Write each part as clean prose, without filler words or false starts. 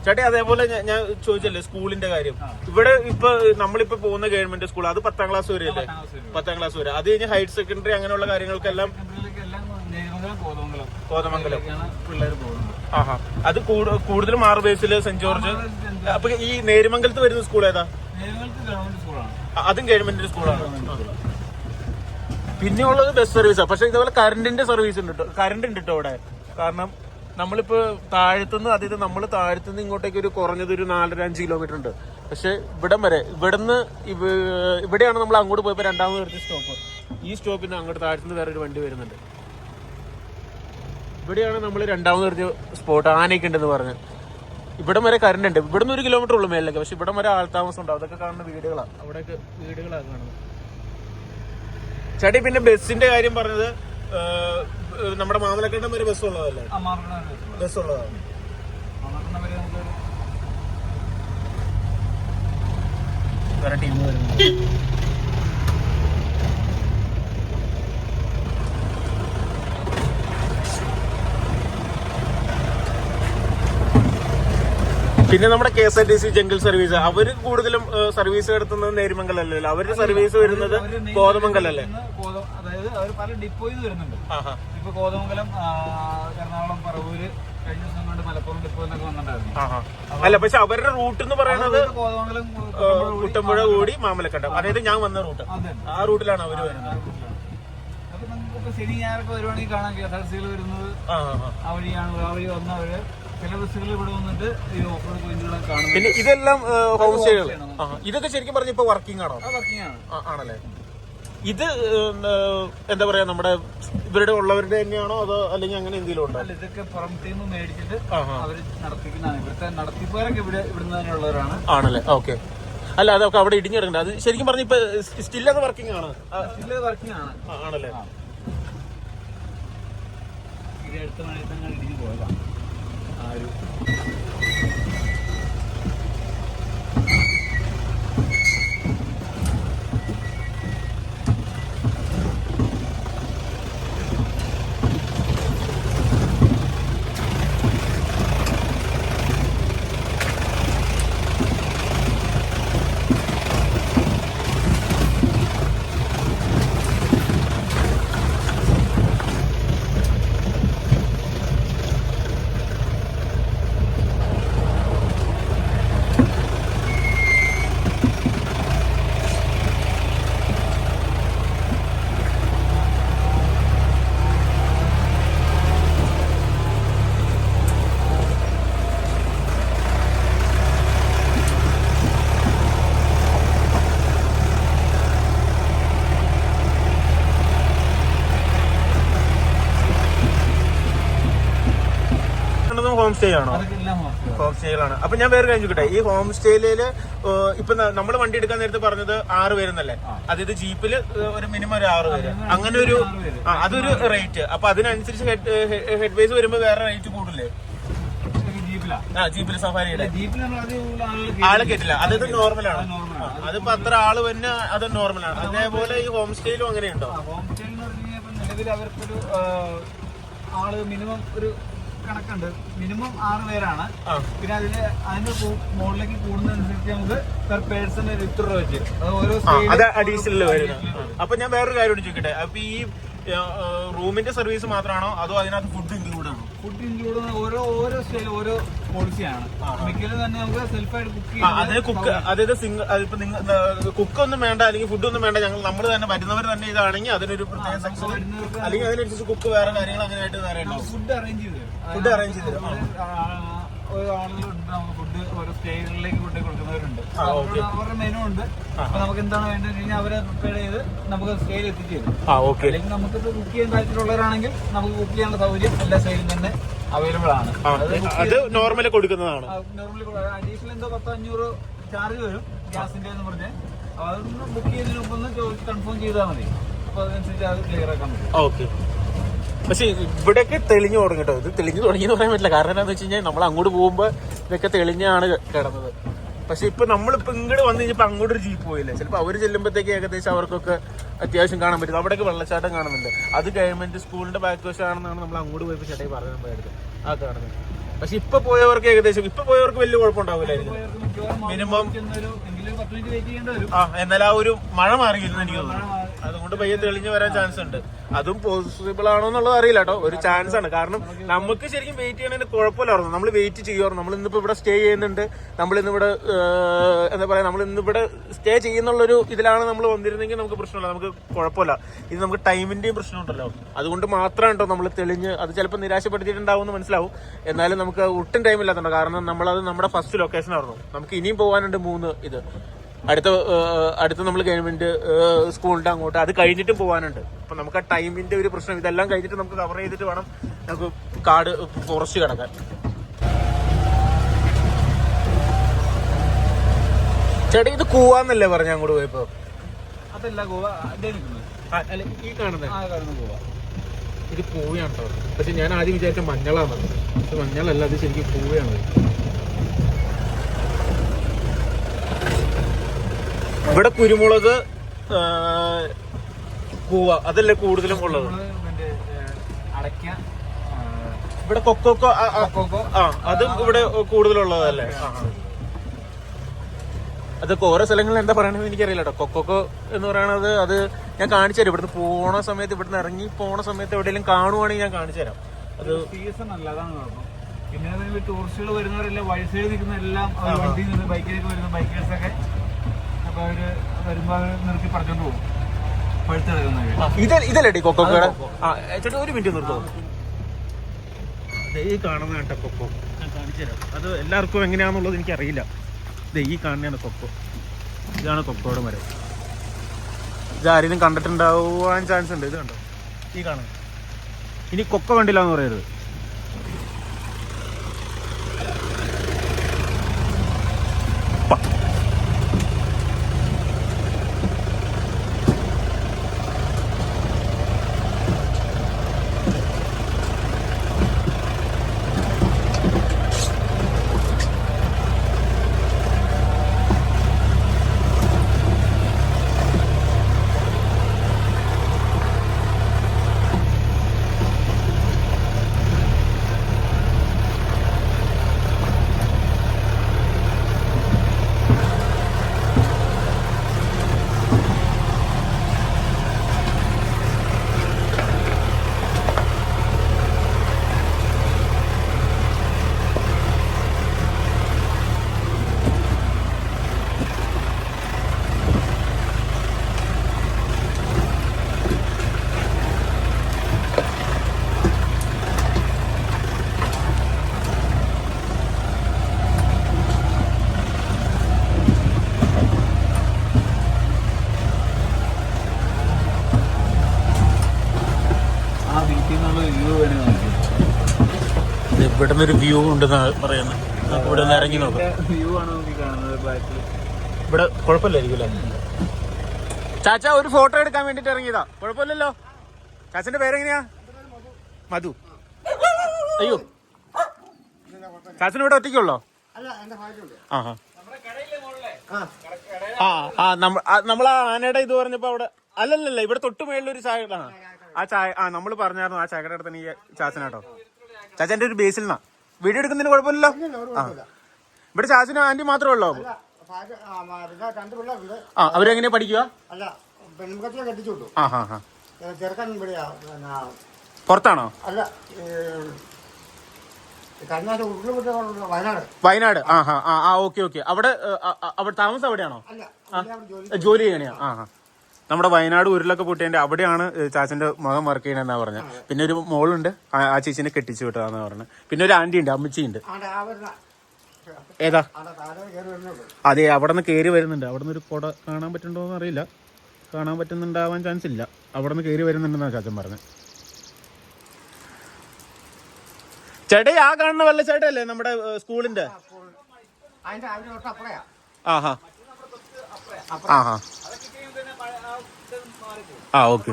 ചേട്ടാ അതേപോലെ ഞാൻ ചോദിച്ചല്ലേ സ്കൂളിന്റെ കാര്യം. ഇവിടെ ഇപ്പൊ നമ്മളിപ്പോ പോകുന്ന ഗവൺമെന്റ് സ്കൂൾ അത് 10ാം ക്ലാസ് വരെ അല്ലേ? 10ാം ക്ലാസ് വരെ. അത് കഴിഞ്ഞ് ഹയർ സെക്കൻഡറി അങ്ങനെയുള്ള കാര്യങ്ങൾക്കെല്ലാം കോതമംഗലം പിള്ളേർ പോകുന്നത്. ആഹാ. അത് കൂടുതലും മാർബേസില് സെന്റ് ജോർജ്. അപ്പൊ ഈ നേരിമംഗലത്ത് വരുന്ന സ്കൂൾ ഏതാ? ഗവൺമെന്റ് സ്കൂളാണ്. അതും ഗവൺമെന്റ് സ്കൂളാണ്. പിന്നെ ഉള്ളത് ബസ് സർവീസാണ്. പക്ഷെ ഇതേപോലെ കറണ്ടിന്റെ സർവീസ് ഉണ്ട് കേട്ടോ. കറണ്ട് ഉണ്ട് കേട്ടോ അവിടെ. കാരണം നമ്മളിപ്പോ താഴത്തുനിന്ന്, അതായത് നമ്മൾ താഴത്തുനിന്ന് ഇങ്ങോട്ടേക്ക് ഒരു കുറഞ്ഞത് ഒരു 4-5 കിലോമീറ്റർ ഉണ്ട്. പക്ഷെ ഇവിടം വരെ, ഇവിടെയാണ് നമ്മൾ അങ്ങോട്ട് പോയപ്പോ രണ്ടാമത് വരുന്ന സ്റ്റോപ്പ്. ഈ സ്റ്റോപ്പിന് അങ്ങോട്ട് താഴത്തുനിന്ന് വേറെ ഒരു വണ്ടി വരുന്നുണ്ട്. ഇവിടെയാണ് നമ്മൾ രണ്ടാമത് വരുന്ന സ്പോട്ട്. ആനയൊക്കെ ഉണ്ടെന്ന് പറഞ്ഞ് ഇവിടം വരെ കറണ്ട് ഉണ്ട്. ഇവിടുന്ന് 1 കിലോമീറ്റർ ഉള്ളു മേലൊക്കെ. പക്ഷെ ഇവിടം വരെ ആൾത്താമസം ഉണ്ടാവും. അതൊക്കെ കാണുന്ന വീടുകളാണ്. അവിടെയൊക്കെ വീടുകളാണ് കാണുന്നത്. ചേട്ടി പിന്നെ ബസ്സിന്റെ കാര്യം പറഞ്ഞത് നമ്മുടെ മാമലക്കണ്ടം വരെ ബസ് ഉള്ളതല്ലേ? ബസ് ഉള്ളതാണ്. വേറെ ടീം വരുന്നത്. പിന്നെ നമ്മുടെ KSRTC ജംഗിൾ സർവീസ്, അവര് കൂടുതലും സർവീസ് നടത്തുന്നത് നേരിമംഗലല്ലോ. അവരുടെ സർവീസ് വരുന്നത് കോതമംഗലല്ലേ? അതായത് അവർ പല ഡിപ്പോയിൽ വരുന്നുണ്ട്. ഇപ്പൊ കോതമംഗലം, എറണാകുളം, പറവൂര്, കഴിഞ്ഞ ദിവസം കൊണ്ട് മലപ്പുറം ഡിപ്പോയിലൊക്കെ വന്നിട്ടുണ്ടായിരുന്നു. അല്ല, പക്ഷെ അവരുടെ റൂട്ട് എന്ന് പറയുന്നത് കോതമംഗലം, കുട്ടമ്പുഴ കൂടി മാമലക്കണ്ടം. അതായത് ഞാൻ വന്ന റൂട്ട്, ആ റൂട്ടിലാണ് അവര് വരുന്നത്. അപ്പൊ നമുക്ക് ശനി ഞായറൊക്കെ വരുവാണെങ്കിൽ കാണാൻ KSRTCയിൽ വരുന്നത് ആ വഴിയാണ്. ആ വഴി വന്നവര് ചില ബസ്സുകൾ ഇവിടെ വന്നിട്ട് ഈ ഓഫ് റോഡ് പോയിന്റുകളെ കാണും. പിന്നെ ഇതെല്ലാം ഹോം സ്റ്റേകൾ. ഇതൊക്കെ ശരിക്കും പറഞ്ഞ ഇപ്പൊ വർക്കിംഗ് ആണോ? വർക്കിംഗ് ആണ്. ആണല്ലേ. ഇത് എന്താ പറയാ, നമ്മുടെ ഇവരുടെ ഉള്ളവരുടെ തന്നെയാണോ അതോ അല്ലെങ്കിൽ അങ്ങനെ എന്തെങ്കിലും ഉണ്ടോ? അല്ല, ഇതൊക്കെ പുറമത്തെ നിന്ന് മേടിച്ചിട്ട് അവര് നടത്തിക്കുന്നതാണ്. ഇവിടുത്തെ നടത്തിപ്പുകാരൊക്കെ ഇവിടുന്ന് തന്നെ ഉള്ളവരാണ്. ആണല്ലേ. ഓക്കെ. അല്ല, അതൊക്കെ അവിടെ ഇടിഞ്ഞു കിടക്കണ്ട. അത് ശരിക്കും പറഞ്ഞ ഇപ്പൊ സ്റ്റിൽ അത് വർക്കിംഗ് ആണ്. വർക്കിംഗ് ആണ്. ആണല്ലേ. ഇത് അടുത്ത മഴയിൽ തന്നെ ഇടിഞ്ഞു പോയതാണ്. ഹോം സ്റ്റേ ആണോ? ഹോം സ്റ്റേകളാണ്. അപ്പൊ ഞാൻ വേറെ കാര്യം ചോദിക്കട്ടെ, ഈ ഹോം സ്റ്റേയില് ഇപ്പൊ നമ്മൾ വണ്ടി എടുക്കാൻ നേരത്തെ പറഞ്ഞത് 6 പേരെന്നല്ലേ? അതായത് ജീപ്പില് ഒരു മിനിമം ഒരു 6 പേര്, അങ്ങനെ ഒരു അതൊരു റേറ്റ്. അപ്പൊ അതിനനുസരിച്ച് ഹെഡ് വൈസ് വരുമ്പോ വേറെ റേറ്റ് കൂടില്ലേ? ജീപ്പില് സഫാരിയുടെ ആള് കേട്ടില്ല. അതായത് നോർമലാണ്. അതിപ്പോ അത്ര ആള് തന്നെ അത് നോർമലാണ്. അതേപോലെ ഈ ഹോം സ്റ്റേയിലും അങ്ങനെയുണ്ടോ? ഹോം സ്റ്റേ എന്ന് പറഞ്ഞു കഴിഞ്ഞാൽ നിലവിൽ അവർക്കൊരു ആള് മിനിമം ഒരു കണക്കുണ്ട്. മിനിമം 6 പേരാണ്. പിന്നെ അതിന്റെ മുകളിലേക്ക് കൂടുന്നതനുസരിച്ച് നമുക്ക് പെർ പേഴ്സൺ 100 രൂപ വെച്ച് അത് അഡീഷണൽ വരുന്നത്. അപ്പൊ ഞാൻ വേറൊരു കാര്യം ചോദിക്കട്ടെ, അപ്പൊ ഈ റൂമിന്റെ സർവീസ് മാത്രമാണോ അതോ അതിനകത്ത് ഫുഡ് ഇൻക്ലൂഡ് ആണോ? ഫുഡ് ഇൻക്ലൂഡ് ഓരോ സ്റ്റൈൽ ഓരോ പോളിസിയാണ്. മിക്കലും തന്നെ നമുക്ക് സെൽഫായിട്ട് കുക്ക് ചെയ്യാം. അതായത് കുക്ക്, അതായത് ഇപ്പൊ നിങ്ങൾ കുക്കൊന്നും വേണ്ട അല്ലെങ്കിൽ ഫുഡൊന്നും വേണ്ട, നമ്മൾ തന്നെ വരുന്നവർ തന്നെ ഇതാണെങ്കിൽ അതിനൊരു പ്രത്യേക സെക്ഷൻ അല്ലെങ്കിൽ അതിനനുസരിച്ച് കുക്ക് വേറെ കാര്യങ്ങൾ അങ്ങനെയായിട്ട് വേറെ ഉണ്ടാവും. ഫുഡ് അറേഞ്ച് ചെയ്ത് തരും. ഓരോ ആളുകളുണ്ട്. നമുക്ക് ഫുഡ് ഓരോ സ്റ്റേകളിലേക്ക് ഫുഡ് കൊടുക്കുന്നവരുണ്ട്. അവരുടെ മെനു ഉണ്ട്. അപ്പൊ നമുക്ക് എന്താണ് വേണ്ടത് കഴിഞ്ഞാൽ അവരെ പ്രിപ്പയർ ചെയ്ത് നമുക്ക് സ്റ്റേയിൽ എത്തിച്ചു തരും. അല്ലെങ്കിൽ നമുക്ക് കുക്ക് ചെയ്യാൻ താല്പര്യമുള്ളവരാണെങ്കിൽ നമുക്ക് കുക്ക് ചെയ്യാനുള്ള സൗകര്യം എല്ലാ സ്റ്റേയിലും തന്നെ അവൈലബിൾ ആണ്. അത് നോർമലി കൊടുക്കുന്നതാണ്. നോർമലി അഡീഷണൽ എന്തോ 10-500 ചാർജ് വരും ഗ്യാസിന്റെ എന്ന് പറഞ്ഞ്. അതൊന്ന് ബുക്ക് ചെയ്യുന്നതിന് മുമ്പ് ഒന്ന് കൺഫേം ചെയ്താൽ മതി. അപ്പൊ അതനുസരിച്ച് അത് ക്ലിയർ ആക്കാൻ പറ്റും. ഓക്കെ. പക്ഷെ ഇവിടെയൊക്കെ തെളിഞ്ഞു തുടങ്ങി കേട്ടോ. ഇത് തെളിഞ്ഞു തുടങ്ങിയെന്ന് പറയാൻ പറ്റില്ല. കാരണം എന്താണെന്ന് വെച്ച് കഴിഞ്ഞാൽ നമ്മൾ അങ്ങോട്ട് പോകുമ്പോൾ ഇതൊക്കെ തെളിഞ്ഞാണ് കിടന്നത്. പക്ഷെ ഇപ്പൊ നമ്മളിപ്പോ ഇങ്ങോട്ട് വന്നു കഴിഞ്ഞപ്പോ അങ്ങോട്ടൊരു ജീപ്പ് പോയില്ലേ, ചിലപ്പോൾ അവർ ചെല്ലുമ്പോഴത്തേക്ക് ഏകദേശം അവർക്കൊക്കെ അത്യാവശ്യം കാണാൻ പറ്റും. അവിടെയൊക്കെ വെള്ളച്ചാട്ടം കാണുന്നുണ്ട്. അത് ഗവൺമെന്റ് സ്കൂളിന്റെ ബാക്ക് വശമാണെന്നാണ് നമ്മൾ അങ്ങോട്ട് പോയപ്പോൾ ചേട്ടായി പറയാൻ പോയത്. ആ കാണുന്നത് പക്ഷെ ഇപ്പൊ പോയവർക്ക് ഏകദേശം വലിയ കുഴപ്പമുണ്ടാവില്ലായിരിക്കും. മിനിമം എന്നാലും ആ ഒരു മഴ മാറിയിരുന്നു എനിക്ക് തോന്നുന്നു. അതുകൊണ്ട് പയ്യെ തെളിഞ്ഞു വരാൻ ചാൻസ് ഉണ്ട്. അതും പോസിബിൾ ആണോ എന്നുള്ളത് അറിയില്ല കേട്ടോ. ഒരു ചാൻസ് ആണ്. കാരണം നമുക്ക് ശരിക്കും വെയിറ്റ് ചെയ്യണതിന് കുഴപ്പമില്ലായിരുന്നു. നമ്മൾ വെയിറ്റ് ചെയ്യുമായിരുന്നു. നമ്മൾ ഇന്നിപ്പോ ഇവിടെ സ്റ്റേ ചെയ്യുന്നുണ്ട്. നമ്മളിന്നിവിടെ എന്താ പറയാ, നമ്മൾ ഇന്നിവിടെ സ്റ്റേ ചെയ്യുന്നുള്ളൊരു ഇതിലാണ് നമ്മൾ വന്നിരുന്നെങ്കിൽ നമുക്ക് പ്രശ്നമില്ല, നമുക്ക് കുഴപ്പമില്ല. ഇത് നമുക്ക് ടൈമിന്റെയും പ്രശ്നമുണ്ടല്ലോ. അതുകൊണ്ട് മാത്രമാണ് കേട്ടോ നമ്മൾ തെളിഞ്ഞ്, അത് ചിലപ്പോൾ നിരാശപ്പെടുത്തിയിട്ടുണ്ടാവും എന്ന് മനസ്സിലാവും. എന്നാലും നമുക്ക് ഒട്ടും ടൈമില്ലാത്തതുണ്ട്. കാരണം നമ്മളത് നമ്മുടെ ഫസ്റ്റ് ലൊക്കേഷൻ ആയിരുന്നു. നമുക്ക് ഇനിയും പോകാനുണ്ട് 3 ഇത് അടുത്ത നമ്മൾ ഗവൺമെന്റ് സ്കൂളിന്റെ അങ്ങോട്ട്, അത് കഴിഞ്ഞിട്ടും പോകാനുണ്ട്. അപ്പൊ നമുക്ക് ആ ടൈമിന്റെ ഒരു പ്രശ്നം, ഇതെല്ലാം കഴിഞ്ഞിട്ട് നമുക്ക് കവർ ചെയ്തിട്ട് വേണം നമുക്ക് കാട് ഫോറസ്റ്റ് കിടക്കാൻ. ചേട്ടാ ഇത് കൂവാന്നല്ലേ പറഞ്ഞ അങ്ങോട്ട് പോയപ്പോ? അതല്ല ഗോവ, അല്ല ഈ കാണുന്നത് ഗോവ. ഇത് പൂവയാണ് കേട്ടോ. പക്ഷെ ഞാൻ ആദ്യം വിചാരിച്ച മഞ്ഞളാണ്. പക്ഷെ മഞ്ഞളല്ല, അത് ശരിക്കും പൂവയാണ്. ഇവിടെ കുരുമുളക്, കൂവ അതല്ലേ കൂടുതലും ഉള്ളത്. ഇവിടെ കൊക്കോക്കോ അതും ഇവിടെ കൂടുതലുള്ളതല്ലേ. അതൊക്കെ ഓരോ സ്ഥലങ്ങളിൽ എന്താ പറയണെന്ന് എനിക്കറിയില്ല കേട്ടോ. കൊക്കോക്കോ എന്ന് പറയണത് അത് ഞാൻ കാണിച്ചു തരാം. ഇവിടുന്ന് പോണ സമയത്ത്, ഇവിടുന്ന് ഇറങ്ങി പോണ സമയത്ത് എവിടെയെങ്കിലും കാണുവാണെങ്കിൽ ഞാൻ കാണിച്ചു തരാം. അത് സീസൺ അല്ല, അതാണ് കുഴപ്പം. പിന്നെ ടൂറിസ്റ്റുകൾ വരുന്നവരെല്ലാം വഴി സൈഡിൽ നിൽക്കുന്ന എല്ലാം വണ്ടിയിൽ നിന്ന് ബൈക്കിലേക്ക് വരുന്ന ബൈക്കേഴ്സൊക്കെ അപ്പൊ അവര് വരുമ്പോ അവര് നിർത്തി പറിച്ചോണ്ട് പോകും. ഇതല്ലേ കൊക്കോക്കോടെ? ചേട്ടാ ഒരു മിനിറ്റ് നിർത്തോ. ഈ കാണുന്ന കേട്ടോ കൊക്കോ, ഞാൻ കാണിച്ചു തരാം. അത് എല്ലാവർക്കും എങ്ങനെയാണെന്നുള്ളത് എനിക്കറിയില്ല. ഈ കാണുന്നതാണ് കൊക്കോ. ഇതാണ് കൊക്കോയുടെ മരം. ഇത് ആരെങ്കിലും കണ്ടിട്ടുണ്ടാവാൻ ചാൻസ് ഉണ്ട്. ഇത് കണ്ടോ, ഈ കാണുന്നത്. ഇനി കൊക്കോ കണ്ടില്ല എന്ന് പറയരുത്. ഇവിടെ നിന്നൊരു വ്യൂ ഉണ്ടെന്ന് പറയുന്നത്. ഇവിടെ നിന്ന് ഇറങ്ങി നോക്കാം. ഇവിടെ കുഴപ്പമില്ലായിരിക്കും. ചാച്ച ഒരു ഫോട്ടോ എടുക്കാൻ വേണ്ടിട്ട് ഇറങ്ങിയതാ. കുഴപ്പമില്ലല്ലോ. ചാച്ചന്റെ പേരെങ്ങനെയാ? മധു. അയ്യോ, ചാച്ചന് ഇവിടെ ഒറ്റയ്ക്കുള്ളോ? നമ്മൾ ആ ആനയുടെ ഇത് പറഞ്ഞപ്പോ അവിടെ അല്ലല്ല, ഇവിടെ തൊട്ട് മേളിലൊരു ചായ. ആ ചായ നമ്മൾ പറഞ്ഞായിരുന്നു. ആ ചായയുടെ അടുത്ത് ഈ ചാച്ചനാട്ടോ. ചാച്ചന്റെ ഒരു ബേസിൽ നിന്നാ വീഡിയോ എടുക്കുന്നതിന് കുഴപ്പമില്ലല്ലോ. ഇവിടെ ചാച്ചനും ആന്റി മാത്രമേ ഉള്ളോ? അവരെങ്ങനെയാ പഠിക്കുക? പുറത്താണോ? വയനാട്. ഓക്കെ. അവിടെ താമസം അവിടെയാണോ? ജോലി ചെയ്യണയാ? നമ്മുടെ വയനാട് ഉരുളൊക്കെ പൊട്ടിയതിന്റെ അവിടെയാണ് ചാച്ചന്റെ മകൻ വർക്ക് ചെയ്യണെന്നാ പറഞ്ഞത്. പിന്നെ ഒരു മോളുണ്ട്, ആ ചേച്ചിനെ കെട്ടിച്ചു വിട്ടതാന്ന് പറഞ്ഞത്. പിന്നെ ഒരു ആന്റി ഉണ്ട്, അമ്മച്ചിയുണ്ട്. ഏതാ? അതെ, അവിടെ നിന്ന് കയറി വരുന്നുണ്ട്. അവിടെ നിന്ന് ഒരു കുട കാണാൻ പറ്റുന്നുണ്ടോന്ന് അറിയില്ല. കാണാൻ പറ്റുന്നുണ്ടാവാൻ ചാൻസ് ഇല്ല. അവിടെ നിന്ന് കയറി വരുന്നുണ്ടെന്നാ ചാച്ചൻ പറഞ്ഞത്. ചേട്ടേ, ആ കാണുന്ന വെള്ളച്ചാട്ടല്ലേ നമ്മുടെ സ്കൂളിന്റെ? ഓക്കെ.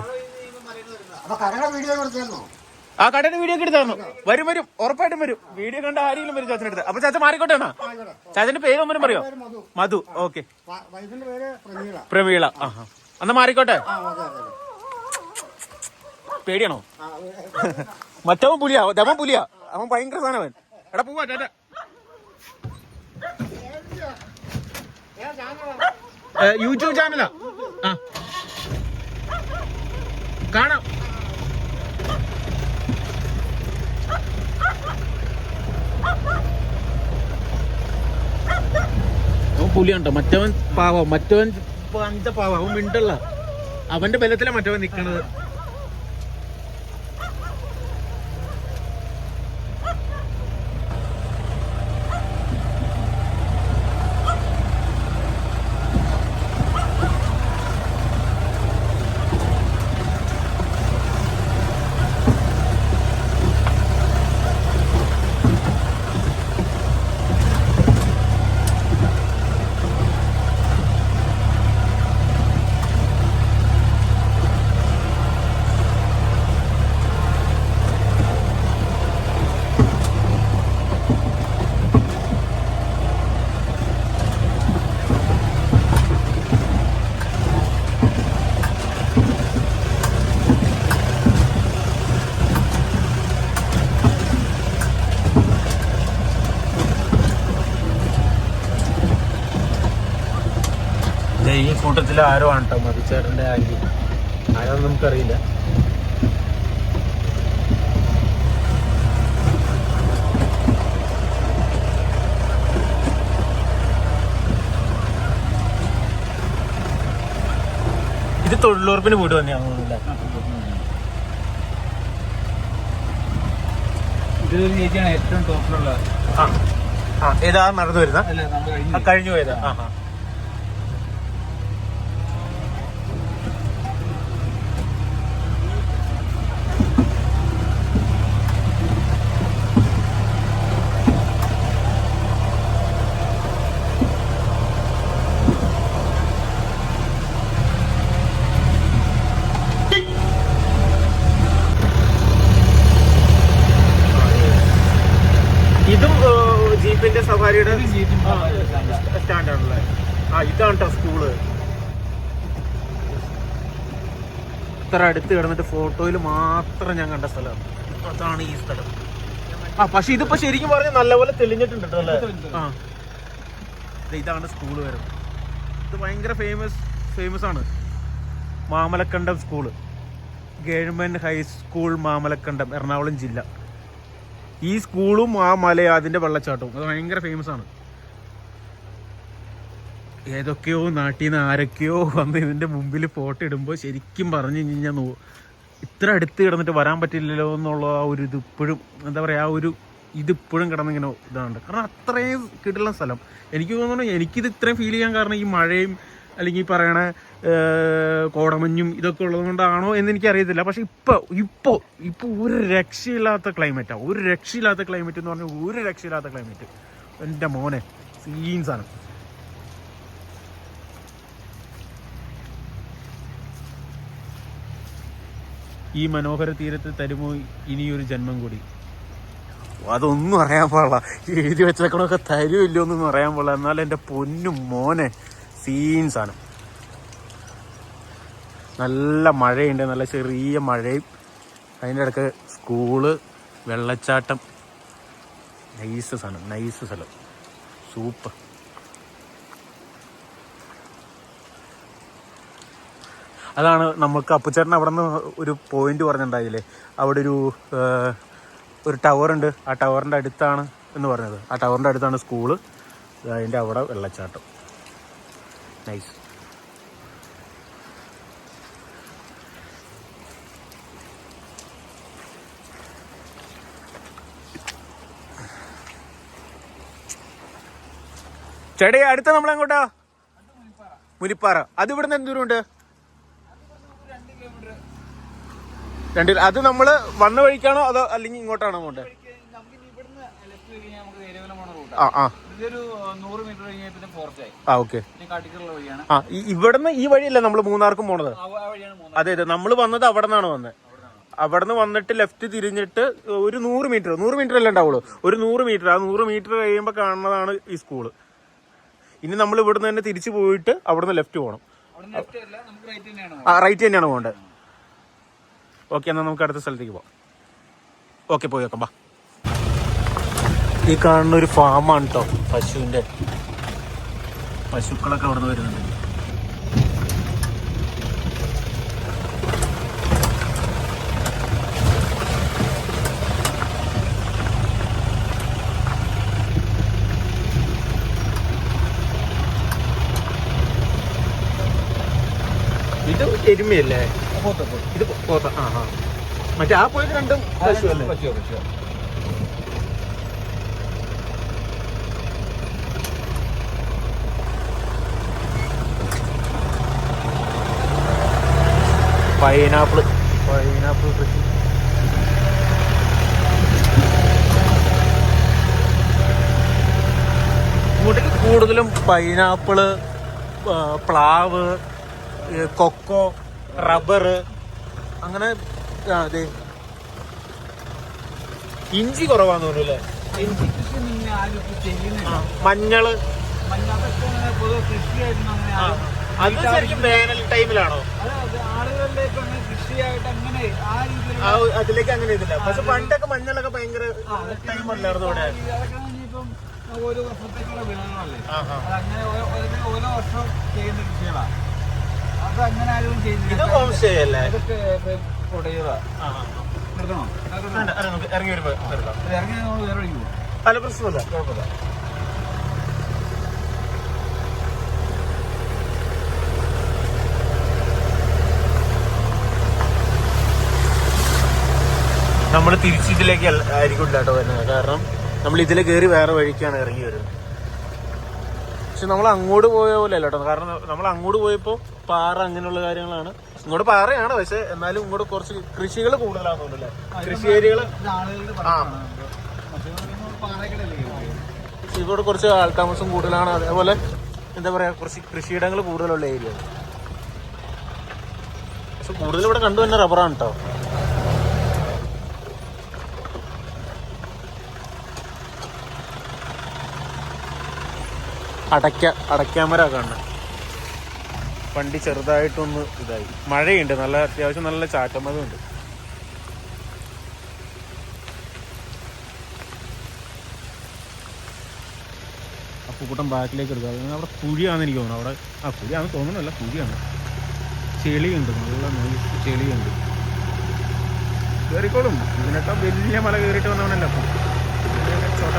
ആ കടയുടെ വീഡിയോ ഒക്കെ എടുത്തായിരുന്നു. വരും ഉറപ്പായിട്ടും വരും. വീഡിയോ കണ്ട ആരെങ്കിലും വരും ചാച്ചൻ്റെ അടുത്ത്. അപ്പൊ ചാച്ച മാറിക്കോട്ടെ എന്നാ? ചാച്ചന്റെ പേര് ഒന്നും പറയോ? മധു. ഓക്കെ. പ്രമീള. എന്നാ മാറിക്കോട്ടെ. പേടിയാണോ? മറ്റവൻ പുലിയാ, ദമൻ പുലിയാ. അവൻ ഭയങ്കര സാധനവൻ. എടാ പോവാ ടാറ്റ. യൂട്യൂബ് ചാനലാ. ആ കാണാം. അവൻ പുലിയുണ്ടോ? മറ്റവൻ പാവം, മറ്റവൻ പഞ്ച പാവം, അവൻ മിണ്ടല്ല. അവന്റെ ബലത്തിലാണ് മറ്റവൻ നിക്കണത്. ഈ കൂട്ടത്തിൽ ആരോ ആണ് കേട്ടോ മതിച്ചേട്ടൻ്റെ ആൻറ്റി. ആരാന്ന് നമുക്കറിയില്ല. ഇത് തൊഴിലുറപ്പിന് വീട് തന്നെയാണെന്ന് തോന്നുന്നില്ല. ഇതൊരു ചേച്ചിയാണ് ഏറ്റവും ടോപ്പിലുള്ള. ഏതാ നടന്നു വരുന്ന കഴിഞ്ഞു പോയതാ. ഇതും ജീപ്പിന്റെ സഫാരിയുടെ സ്റ്റാൻഡാണല്ലേ? ഇതാണ് കേട്ടോ സ്കൂള്. ഇത്ര അടുത്ത് കിടന്നിട്ട് ഫോട്ടോയിൽ മാത്രം ഞാൻ കണ്ട സ്ഥലം അതാണ് ഈ സ്ഥലം. പക്ഷെ ഇതിപ്പോ ശരിക്കും പറഞ്ഞാൽ നല്ലപോലെ തെളിഞ്ഞിട്ടുണ്ട് അല്ലേ? ഇതാണ് സ്കൂള് വരുന്നത്. ഇത് ഭയങ്കര ഫേമസ് ആണ്. Mamalakandam school, government high school Mamalakandam, Ernakulam ജില്ല. ഈ സ്കൂളും ആ മലയും അതിന്റെ വെള്ളച്ചാട്ടവും അത് ഭയങ്കര ഫേമസ് ആണ്. ഏതൊക്കെയോ നാട്ടിൽ നിന്ന് ആരൊക്കെയോ വന്ന് ഇതിന്റെ മുമ്പിൽ ഫോട്ടോ ഇടുമ്പോൾ ശരിക്കും പറഞ്ഞു കഴിഞ്ഞാൽ ഇത്ര അടുത്ത് കിടന്നിട്ട് വരാൻ പറ്റില്ലല്ലോ എന്നുള്ള ആ ഒരു ഇത് ഇപ്പോഴും എന്താ പറയുക, ആ ഒരു ഇതിപ്പോഴും കിടന്നിങ്ങനെ ഇതാണ്. കാരണം അത്രയും കിട്ടുന്ന സ്ഥലം. എനിക്ക് തോന്നുന്നു എനിക്കിത് ഇത്രയും ഫീൽ ചെയ്യാൻ കാരണം ഈ മഴയും അല്ലെങ്കിൽ പറയണ കോടമഞ്ഞും ഇതൊക്കെ ഉള്ളത് കൊണ്ടാണോ എന്ന് എനിക്കറിയത്തില്ല. പക്ഷെ ഇപ്പോൾ ഒരു രക്ഷയില്ലാത്ത ക്ലൈമറ്റാണ്. ഒരു രക്ഷയില്ലാത്ത ക്ലൈമറ്റ് എന്ന് പറഞ്ഞാൽ ഒരു രക്ഷയില്ലാത്ത ക്ലൈമറ്റ്. എൻ്റെ മോനെ സീൻസാണ്. ഈ മനോഹര തീരത്ത് തരുമോ ഇനിയൊരു ജന്മം കൂടി. അതൊന്നും അറിയാൻ പാടില്ല. എഴുതി വെച്ചേക്കണമൊക്കെ തരുമില്ലോ എന്നൊന്നും അറിയാൻ പാടില്ല. എന്നാലും എൻ്റെ പൊന്നും മോനെ സീൻസാണ്. നല്ല മഴയുണ്ട്, നല്ല ചെറിയ മഴയും അതിൻ്റെ ഇടയ്ക്ക് സ്കൂള്, വെള്ളച്ചാട്ടം. നൈസ് സ്ഥലം, സൂപ്പർ. അതാണ് നമുക്ക് അപ്പുച്ചേട്ടൻ അവിടെ നിന്ന് ഒരു പോയിന്റ് പറഞ്ഞിട്ടുണ്ടായില്ലേ, അവിടെ ഒരു ടവറുണ്ട്. ആ ടവറിൻ്റെ അടുത്താണ് എന്ന് പറഞ്ഞത്. ആ ടവറിൻ്റെ അടുത്താണ് സ്കൂള്, അതിൻ്റെ അവിടെ വെള്ളച്ചാട്ടം. നൈസ്. ചേട്ടാ അടുത്ത നമ്മളെങ്ങോട്ടാ? മുനിപ്പാറ. അത് ഇവിടുന്ന് എന്ത് ദൂരമുണ്ട്? 2 കിലോമീറ്റർ. അത് നമ്മള് വന്ന വഴിക്കാണോ അതോ അല്ലെങ്കിൽ ഇങ്ങോട്ടാണോ പോണ്ടേ? ഓക്കെ. ഇവിടുന്ന് ഈ വഴിയല്ല നമ്മള് മൂന്നാർക്കും പോണത്? അതെ, നമ്മള് വന്നത് അവിടെ നിന്നാണ് വന്നത്. അവിടെ നിന്ന് വന്നിട്ട് ലെഫ്റ്റ് തിരിഞ്ഞിട്ട് ഒരു 100 മീറ്റർ അല്ലേ ഉണ്ടാവുള്ളൂ. ഒരു 100 മീറ്റർ. ആ 100 മീറ്റർ കഴിയുമ്പോൾ കാണുന്നതാണ് ഈ സ്കൂള്. ഇനി നമ്മൾ ഇവിടുന്ന് തന്നെ തിരിച്ചു പോയിട്ട് അവിടുന്ന് ലെഫ്റ്റ് പോകണം. റൈറ്റ് തന്നെയാണ് പോകേണ്ടത്. ഓക്കെ, എന്നാൽ നമുക്ക് അടുത്ത സ്ഥലത്തേക്ക് പോവാം. ഓക്കെ, പോയി നോക്കാം. ബാ. ഈ കാണുന്ന ഒരു ഫാമാണ് കേട്ടോ, പശുവിൻ്റെ. പശുക്കളൊക്കെ അവിടെ നിന്ന് വരുന്നുണ്ട്. ഇത് എരുമയല്ലേ? ഇത് പോത്ത. ആ ആ, മറ്റേ ആ പോയിട്ട് രണ്ടും പശു അല്ലേ? പൈനാപ്പിൾ കൃഷി. ഇങ്ങോട്ടേക്ക് കൂടുതലും പൈനാപ്പിള്, പ്ലാവ്, കൊക്കോ, റബ്ബർ, അങ്ങനെ. അതെ, ഇഞ്ചി കുറവാന്ന് തോന്നുന്നു അല്ലേ? ഇഞ്ചി കൃഷി പിന്നെ ആരും ഇപ്പൊ ചെയ്യുന്നില്ല. മഞ്ഞള്, അതൊക്കെ പൊതുവെ കൃഷിയായിരുന്നു. അത് ശരിക്കും വേനൽ ടൈമിലാണോ? അതായത് ആളുകളിലേക്ക് അങ്ങനെ കൃഷിയായിട്ട് അങ്ങനെ ആ രീതിയിൽ അതിലേക്ക് അങ്ങനെ ഇതില്ല. പക്ഷെ പണ്ടൊക്കെ മഞ്ഞളൊക്കെ ഭയങ്കര ടൈമല്ലായിരുന്നു ഇവിടെ. അതൊക്കെ ഇനിയിപ്പം ഓരോ വർഷത്തേക്കുള്ള വിളകളല്ലേ. അതങ്ങനെ ഓരോ വർഷം ചെയ്യുന്ന കൃഷികളാണ്. അതങ്ങനെ ആരും ചെയ്യുന്നില്ല. ഇതൊക്കെ കൊടയുക. നിർത്തണോ? ഇറങ്ങി വരുമ്പോ ഇറങ്ങി നമ്മൾ വേറെ വഴിക്ക് പോകും. പല പ്രശ്നമല്ല, കുഴപ്പമില്ല. നമ്മൾ തിരിച്ചിതിലേക്ക് ആയിരിക്കും കേട്ടോ വരുന്നത്. കാരണം നമ്മൾ ഇതിൽ കയറി വേറെ വഴിക്കാണ് ഇറങ്ങി വരുന്നത്. പക്ഷെ നമ്മൾ അങ്ങോട്ട് പോയ പോലെ അല്ല കേട്ടോ. കാരണം നമ്മൾ അങ്ങോട്ട് പോയപ്പോൾ പാറ അങ്ങനെയുള്ള കാര്യങ്ങളാണ്. ഇങ്ങോട്ട് പാറയാണ്, പക്ഷെ എന്നാലും ഇങ്ങോട്ട് കുറച്ച് കൃഷികൾ കൂടുതലാണെന്ന് തോന്നുന്നല്ലേ? കൃഷി ഏരിയകള്. ഇവിടെ കുറച്ച് ആൾതാമസം കൂടുതലാണ്. അതേപോലെ എന്താ പറയാ, കുറച്ച് കൃഷിയിടങ്ങൾ കൂടുതലുള്ള ഏരിയ. പക്ഷെ കൂടുതൽ ഇവിടെ കണ്ടു തന്നെ റബ്ബറാണ് കേട്ടോ. അടയ്ക്കാമര കാണണം. വണ്ടി ചെറുതായിട്ടൊന്ന് ഇതായി. മഴയുണ്ട്, നല്ല അത്യാവശ്യം നല്ല ചാറ്റമതുണ്ട്. അപ്പൂക്കൂട്ടം ബാക്കിലേക്ക് എടുക്കുക. അവിടെ കുഴിയാണെന്ന് എനിക്ക് തോന്നുന്നു. അവിടെ കുഴിയാണെന്ന് തോന്നുന്നല്ല, കുഴിയാണ്. ചെളിയുണ്ട്, നല്ല നൈസ് ചെളിയുണ്ട്. കയറിക്കോളും. ഇതിനൊക്കെ വലിയ മല കയറിയിട്ട് വന്നവനല്ല അപ്പം. ചോട്ട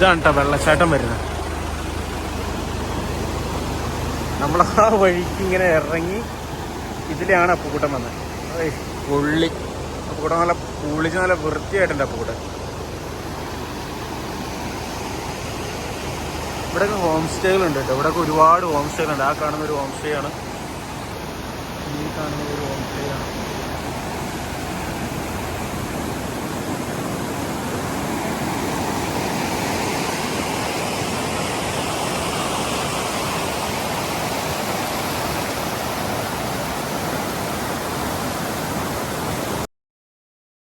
ഇതാണ് കേട്ടോ വെള്ളച്ചാട്ടം വരുന്നത്. നമ്മൾ ആ വഴിക്ക് ഇങ്ങനെ ഇറങ്ങി ഇതിലാണ് അപ്പുകൂട്ടം വന്നത്. പുള്ളി അപ്പുകൂട്ടം നല്ല പുളിച്ച് നല്ല വൃത്തിയായിട്ടുണ്ട് അപ്പുകൂട്ടം. ഇവിടെയൊക്കെ ഹോം സ്റ്റേകളുണ്ട് കേട്ടോ. ഇവിടെയൊക്കെ ഒരുപാട് ഹോം സ്റ്റേകളുണ്ട്. ആ കാണുന്ന ഒരു ഹോം സ്റ്റേ ആണ്, ഈ കാണുന്ന ഒരു ഹോം സ്റ്റേ ആണ്.